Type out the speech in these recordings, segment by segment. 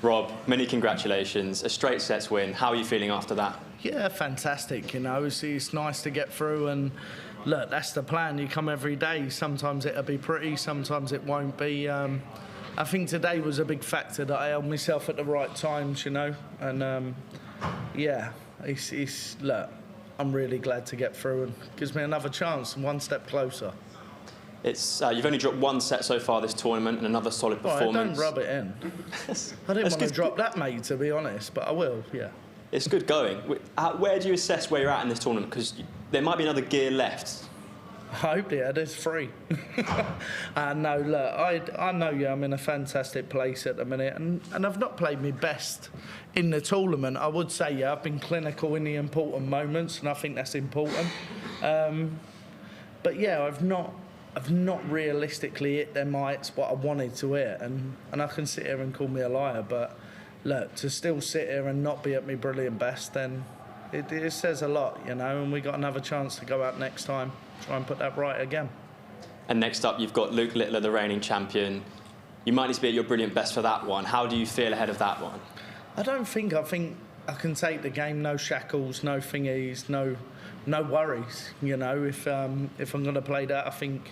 Rob, many congratulations. A straight sets win. How are you feeling after that? Yeah, fantastic. You know, it's nice to get through, and look, that's the plan. You come every day. Sometimes it'll be pretty, sometimes it won't be. I think today was a big factor that I held myself at the right times, you know, and yeah, look, I'm really glad to get through, and gives me another chance and one step closer. It's you've only dropped one set so far this tournament and another solid performance. Don't rub it in. I didn't want to drop that, mate, to be honest, but I will, yeah. It's good going. Where do you assess where you're at in this tournament? Because there might be another gear left. I hope there's 3. No, look, I know I'm in a fantastic place at the minute, and I've not played my best in the tournament. I would say, I've been clinical in the important moments, and I think that's important. But yeah, I've not realistically hit them heights what I wanted to hit, and I can sit here and call me a liar, but look, to still sit here and not be at my brilliant best, then it says a lot, you know, and we got another chance to go out next time, try and put that right again. And next up, you've got Luke Litler, the reigning champion. You might need to be at your brilliant best for that one. How do you feel ahead of that one? I think I can take the game, no shackles, no thingies, no worries, you know. If I'm going to play that, I think,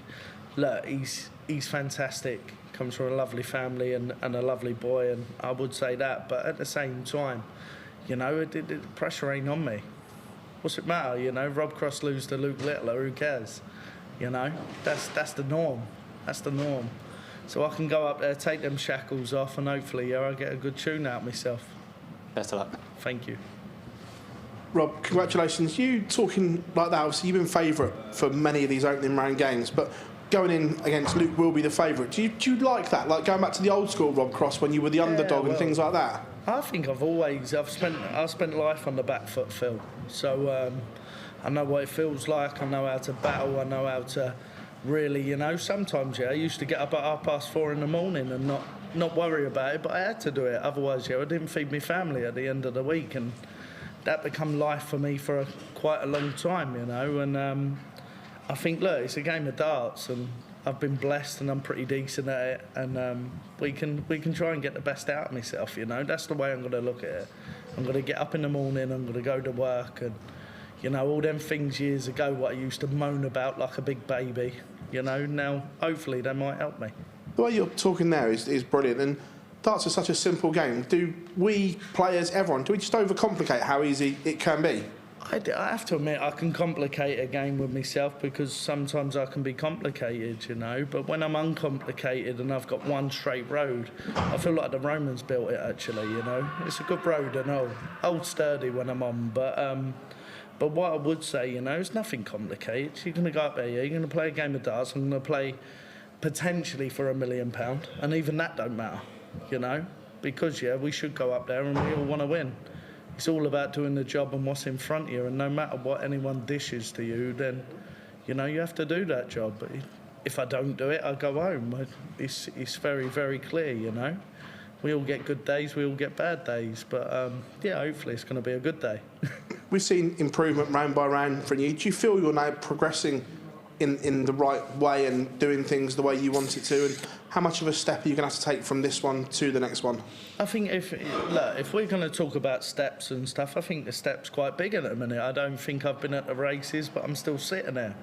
look, he's fantastic. Comes from a lovely family and a lovely boy, and I would say that. But at the same time, you know, the pressure ain't on me. What's it matter, you know? Rob Cross lose to Luke Littler, who cares? You know, that's the norm. That's the norm. So I can go up there, take them shackles off, and hopefully, I'll get a good tune out of myself. Best of luck. Thank you. Rob, congratulations. You talking like that, obviously you've been favourite for many of these opening round games, but going in against Luke will be the favourite. Do you like that? Like going back to the old school Rob Cross when you were the underdog and things like that? I think I've spent life on the back foot, Phil. So I know what it feels like. I know how to battle. I know how to really, you know, sometimes, I used to get up at 4:30 in the morning and not worry about it, but I had to do it. Otherwise, I didn't feed my family at the end of the week, and that become life for me for quite a long time, you know. And I think, look, it's a game of darts, and I've been blessed, and I'm pretty decent at it, and we can try and get the best out of myself, you know. That's the way I'm going to look at it. I'm going to get up in the morning, I'm going to go to work, and, you know, all them things years ago what I used to moan about like a big baby, you know, now hopefully they might help me. The way you're talking there is brilliant, and darts are such a simple game. Do we players, everyone, do we just overcomplicate how easy it can be? I have to admit, I can complicate a game with myself because sometimes I can be complicated, you know. But when I'm uncomplicated and I've got one straight road, I feel like the Romans built it, actually, you know. It's a good road and old sturdy when I'm on. But what I would say, you know, it's nothing complicated. You're going to go up there, you're going to play a game of darts. I'm going to play potentially for £1 million, and even that don't matter, you know, because we should go up there and we all want to win. It's all about doing the job and what's in front of you, and no matter what anyone dishes to you, then, you know, you have to do that job. But if I don't do it, I go home. It's very, very clear, you know. We all get good days, we all get bad days, but hopefully it's going to be a good day. We've seen improvement round by round from you. Do you feel you're now progressing in the right way and doing things the way you want it to? And how much of a step are you going to have to take from this one to the next one? I think if we're going to talk about steps and stuff, I think the step's quite big at the minute. I don't think I've been at the races, but I'm still sitting there,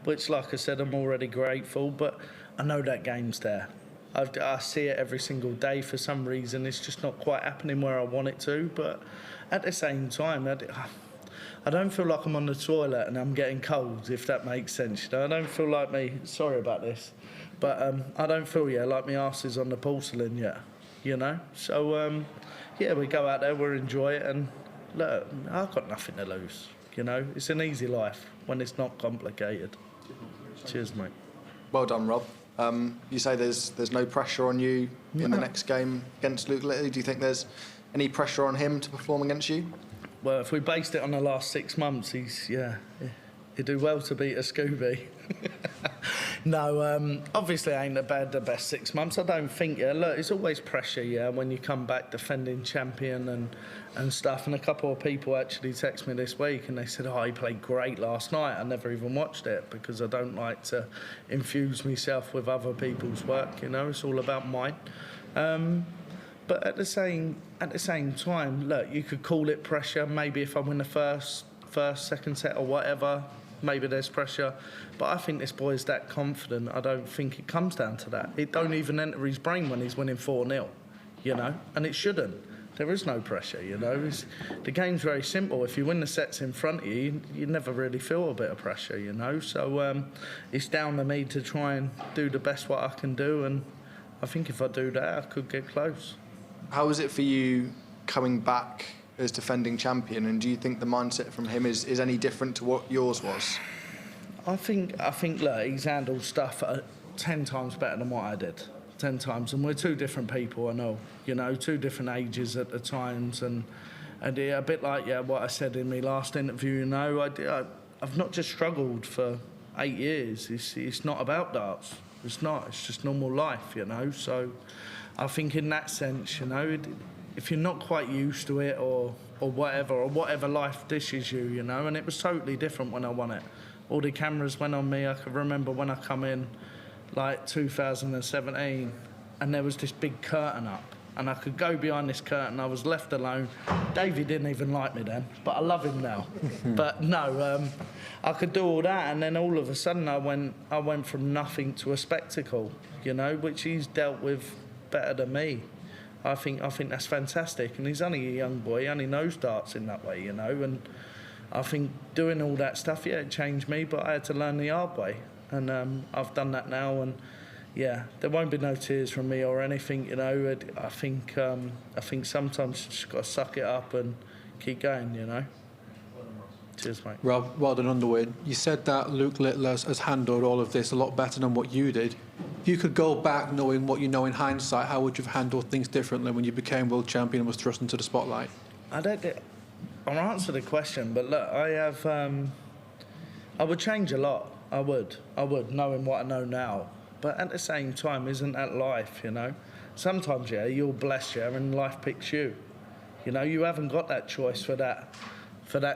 which, like I said, I'm already grateful, but I know that game's there. I see it every single day. For some reason, it's just not quite happening where I want it to, but at the same time, I don't feel like I'm on the toilet and I'm getting cold, if that makes sense. You know, I don't feel like sorry about this, but I don't feel like my arse is on the porcelain yet, you know. So we go out there, we'll enjoy it, and look, I've got nothing to lose. You know, it's an easy life when it's not complicated. Cheers, mate. Well done, Rob. You say there's no pressure on you in the next game against Luke Little. Do you think there's any pressure on him to perform against you? Well, if we based it on the last 6 months, he'd do well to beat a Scooby. No, obviously it ain't the best 6 months. I don't think, look, it's always pressure, when you come back defending champion and stuff. And a couple of people actually texted me this week and they said, he played great last night. I never even watched it because I don't like to infuse myself with other people's work, you know. It's all about mine. But at the same time, look, you could call it pressure. Maybe if I win the first, second set or whatever, maybe there's pressure. But I think this boy's that confident. I don't think it comes down to that. It don't even enter his brain when he's winning 4-0, you know, and it shouldn't. There is no pressure, you know. The game's very simple. If you win the sets in front of you, you never really feel a bit of pressure, you know. So it's down to me to try and do the best what I can do, and I think if I do that, I could get close. How is it for you coming back as defending champion, and do you think the mindset from him is any different to what yours was? I think look, he's handled stuff 10 times better than what I did. 10 times, and we're two different people, I know, you know, two different ages at the times, and yeah, a bit like what I said in my last interview, you know, I've not just struggled for 8 years. It's not about darts. It's not. It's just normal life, you know. So I think in that sense, you know, if you're not quite used to it or whatever life dishes you, you know, and it was totally different when I won it. All the cameras went on me. I can remember when I come in, like 2017, and there was this big curtain up, and I could go behind this curtain. I was left alone. Davey didn't even like me then, but I love him now. But no, I could do all that, and then all of a sudden I went from nothing to a spectacle, you know, which he's dealt with better than me. I think that's fantastic, and he's only a young boy. He only knows darts in that way, you know, and I think doing all that stuff, yeah, it changed me, but I had to learn the hard way. And I've done that now, and yeah, there won't be no tears from me or anything, you know. I think sometimes you just got to suck it up and keep going, you know. Cheers, mate. Rob, well done Underwood. You said that Luke Litler has handled all of this a lot better than what you did. If you could go back knowing what you know in hindsight, how would you have handled things differently when you became world champion and was thrust into the spotlight? I'll answer the question, but look, I would change a lot. I would, knowing what I know now. But at the same time, isn't that life, you know? Sometimes, yeah, you're blessed, yeah, and life picks you. You know, you haven't got that choice for that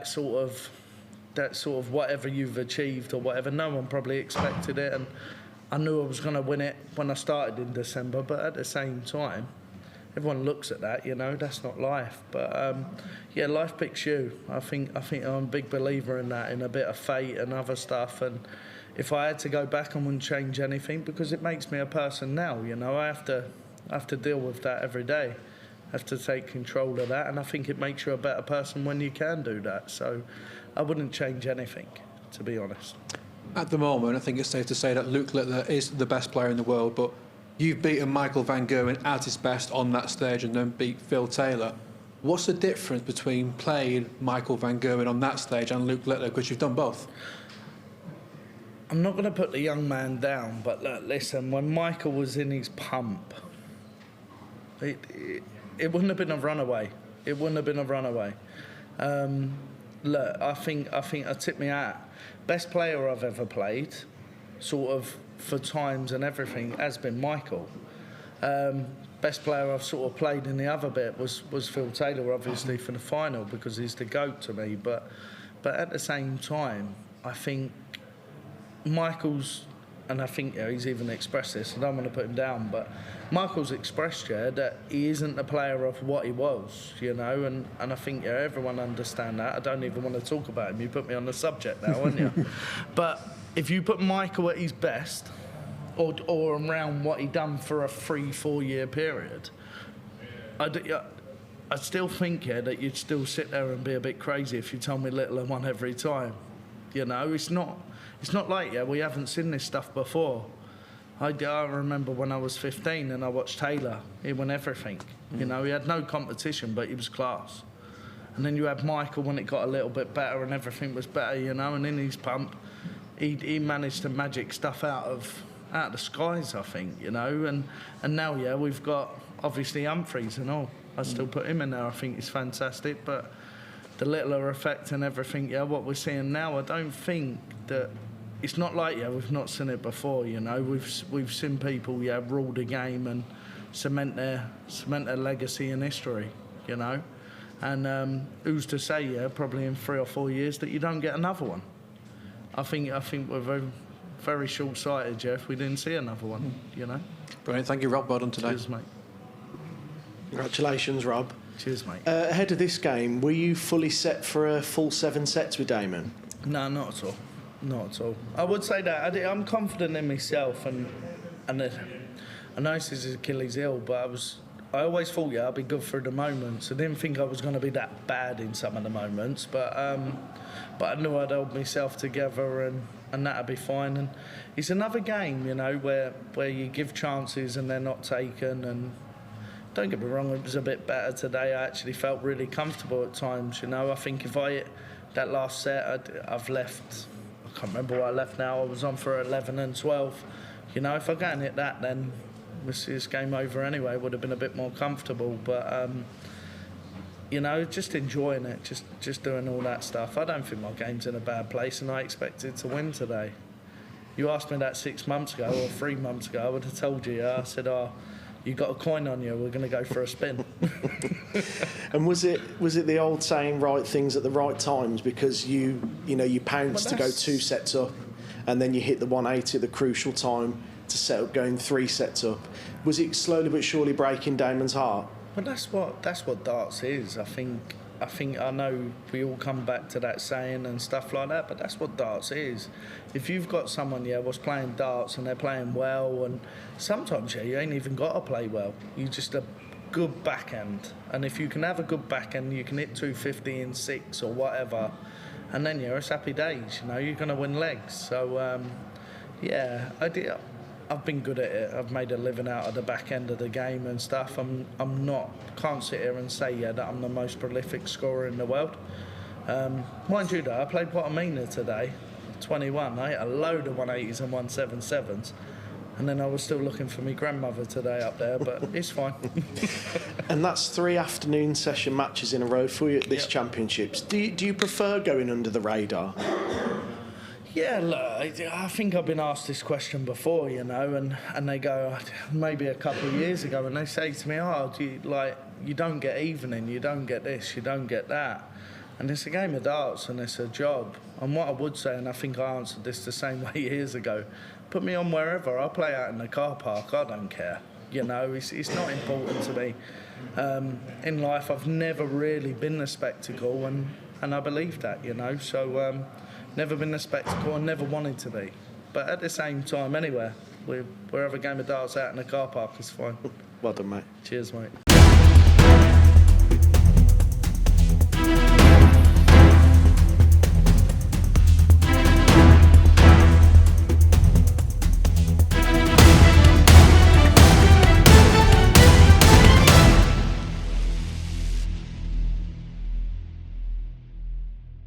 sort of whatever you've achieved or whatever. No one probably expected it, and I knew I was going to win it when I started in December. But at the same time, everyone looks at that, you know, that's not life. But yeah, life picks you. I think I'm a big believer in that, in a bit of fate and other stuff. And if I had to go back, I wouldn't change anything, because it makes me a person now, you know. I have to deal with that every day. I have to take control of that, and I think it makes you a better person when you can do that. So I wouldn't change anything, to be honest. At the moment, I think it's safe to say that Luke Littler is the best player in the world, but you've beaten Michael van Gerwen at his best on that stage and then beat Phil Taylor. What's the difference between playing Michael van Gerwen on that stage and Luke Littler, because you've done both? I'm not going to put the young man down, but look, listen, when Michael was in his pump, it wouldn't have been a runaway. It wouldn't have been a runaway. Look, I think I tipped me out. Best player I've ever played, sort of for times and everything, has been Michael. Best player I've sort of played in the other bit was Phil Taylor, obviously, for the final, because he's the GOAT to me. But at the same time, I think Michael's, and I think he's even expressed this, I don't want to put him down, but Michael's expressed that he isn't a player of what he was, you know, and I think everyone understand that. I don't even want to talk about him. You put me on the subject now, haven't you? But if you put Michael at his best, or around what he done for a 3-4 year period, I still think that you'd still sit there and be a bit crazy if you told me Littler won every time. You know, it's not like we haven't seen this stuff before. I remember when I was 15 and I watched Taylor. He won everything. You know, he had no competition, but he was class. And then you had Michael when it got a little bit better and everything was better, you know. And in his pump, he managed to magic stuff out of the skies, I think, you know. And now, we've got obviously Humphreys and all. I still put him in there. I think he's fantastic, but the Littler effect and everything, what we're seeing now, I don't think that. It's not like we've not seen it before, you know. We've seen people rule the game and cement their legacy and history, you know. And who's to say, probably in 3 or 4 years that you don't get another one. I think we're very, very short-sighted, if we didn't see another one, you know. Brilliant, thank you, Rob. Well done today. Cheers, mate. Congratulations, Rob. Cheers, mate. Ahead of this game, were you fully set for a full 7 sets with Damon? No, not at all. Not at all. I would say that I'm confident in myself, and I know this is Achilles' heel, but I always thought, I'd be good for the moments. I didn't think I was going to be that bad in some of the moments, but I knew I'd hold myself together and that'd be fine. And it's another game, where you give chances and they're not taken. And don't get me wrong, it was a bit better today. I actually felt really comfortable at times. I think if I hit that last set, I've left. I can't remember what I left now. I was on for 11 and 12. If I go and hit that, then this game over anyway. It would have been a bit more comfortable, but just enjoying it, just doing all that stuff. I don't think my game's in a bad place, and I expected to win today. You asked me that 6 months ago or 3 months ago, I would have told you. I said, you got a coin on you, we're going to go for a spin. And was it the old saying, right things at the right times, because you pounced to go 2 sets up, and then you hit the 180 at the crucial time to set up going 3 sets up? Was it slowly but surely breaking Damon's heart? Well, that's what darts is. I think I know we all come back to that saying and stuff like that, but that's what darts is. If you've got someone was playing darts and they're playing well, and sometimes you ain't even got to play well. You just a good backhand, and if you can have a good backhand, you can hit 250 in 6 or whatever, and then it's happy days. You're going to win legs. So I've been good at it. I've made a living out of the back end of the game and stuff. Can't sit here and say that I'm the most prolific scorer in the world. Mind you though, I played what I mean today, 21. I hit a load of 180s and 177s, and then I was still looking for my grandmother today up there, but it's fine. And that's 3 afternoon session matches in a row for you at this championships. Do you prefer going under the radar? Yeah, look, I think I've been asked this question before, and they go, maybe a couple of years ago, and they say to me, you don't get evening, you don't get this, you don't get that. And it's a game of darts and it's a job. And what I would say, and I think I answered this the same way years ago, put me on wherever. I'll play out in the car park, I don't care. It's not important to me. In life, I've never really been the spectacle, and I believe that, so... Never been a spectacle and never wanted to be. But at the same time, anywhere, wherever a game of darts out in the car park is fine. Well done, mate. Cheers, mate.